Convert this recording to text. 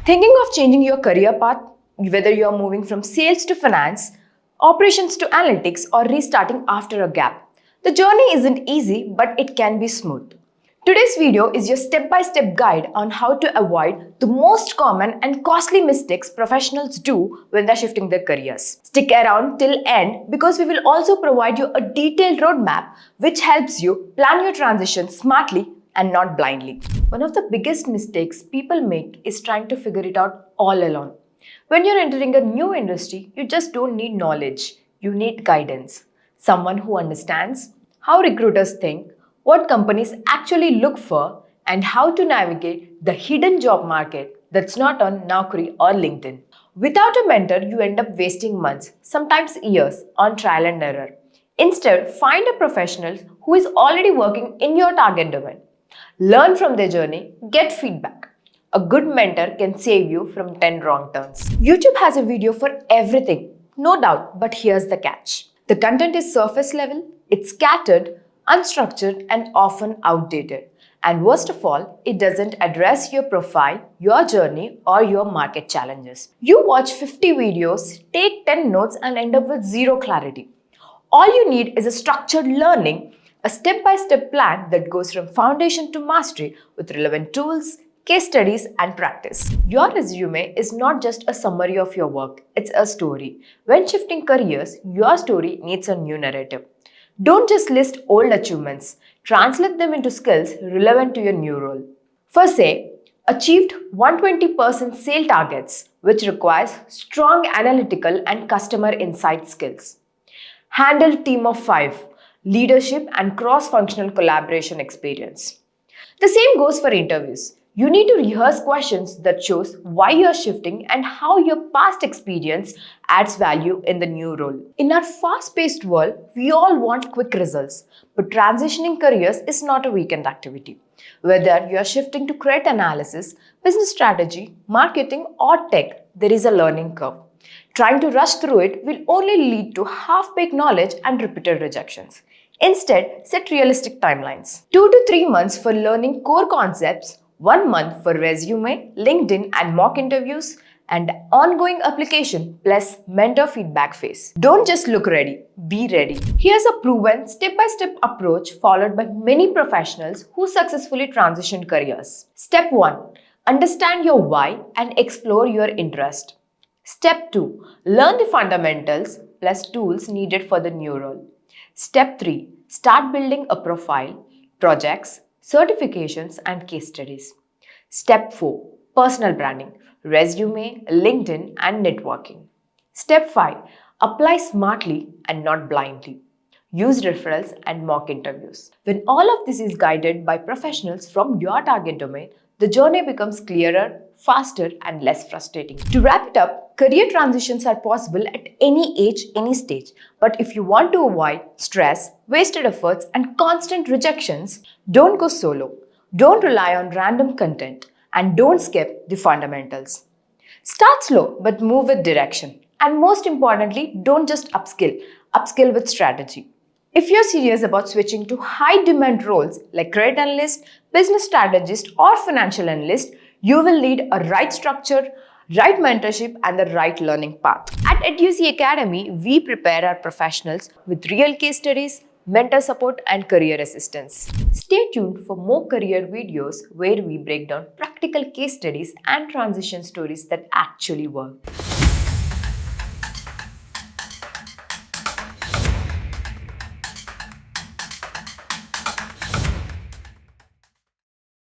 Thinking of changing your career path, whether you are moving from sales to finance, operations to analytics, or restarting after a gap, the journey isn't easy, but it can be smooth. Today's video is your step-by-step guide on how to avoid the most common and costly mistakes professionals do when they're shifting their careers. Stick around till end because we will also provide you a detailed roadmap which helps you plan your transition smartly and not blindly. One of the biggest mistakes people make is trying to figure it out all alone. When you're entering a new industry, you just don't need knowledge, you need guidance. Someone who understands how recruiters think, what companies actually look for, and how to navigate the hidden job market that's not on Naukri or LinkedIn. Without a mentor, you end up wasting months, sometimes years, on trial and error. Instead, find a professional who is already working in your target domain. Learn from their journey, get feedback. A good mentor can save you from 10 wrong turns. YouTube has a video for everything, no doubt, but here's the catch. The content is surface level, it's scattered, unstructured, and often outdated. And worst of all, it doesn't address your profile, your journey, or your market challenges. You watch 50 videos, take 10 notes, and end up with zero clarity. All you need is a structured learning, a step-by-step plan that goes from foundation to mastery with relevant tools, case studies, and practice. Your resume is not just a summary of your work, it's a story. When shifting careers, your story needs a new narrative. Don't just list old achievements, translate them into skills relevant to your new role. For say, achieved 120% sale targets, which requires strong analytical and customer insight skills. Handled team of 5, leadership and cross-functional collaboration experience. The same goes for interviews. You need to rehearse questions that shows why you're shifting and how your past experience adds value in the new role. In our fast-paced world, we all want quick results, but transitioning careers is not a weekend activity. Whether you're shifting to credit analysis, business strategy, marketing, or tech, there is a learning curve. Trying to rush through it will only lead to half-baked knowledge and repeated rejections. Instead, set realistic timelines. 2 to 3 months for learning core concepts, 1 month for resume, LinkedIn, and mock interviews, and ongoing application plus mentor feedback phase. Don't just look ready, be ready. Here's a proven step-by-step approach followed by many professionals who successfully transitioned careers. Step 1. Understand your why and explore your interest. Step 2. Learn the fundamentals plus tools needed for the new role. Step 3. Start building a profile, projects, certifications, and case studies. Step 4. Personal branding, resume, LinkedIn, and networking. Step 5. Apply smartly and not blindly. Use referrals and mock interviews. When all of this is guided by professionals from your target domain, the journey becomes clearer, faster, and less frustrating. To wrap it up, career transitions are possible at any age, any stage. But if you want to avoid stress, wasted efforts, and constant rejections, don't go solo. Don't rely on random content, and don't skip the fundamentals. Start slow, but move with direction. And most importantly, don't just upskill with strategy. If you're serious about switching to high-demand roles like Credit Analyst, Business Strategist, or Financial Analyst, you will need a right structure, right mentorship, and the right learning path. At Eduzi Academy, we prepare our professionals with real case studies, mentor support, and career assistance. Stay tuned for more career videos where we break down practical case studies and transition stories that actually work.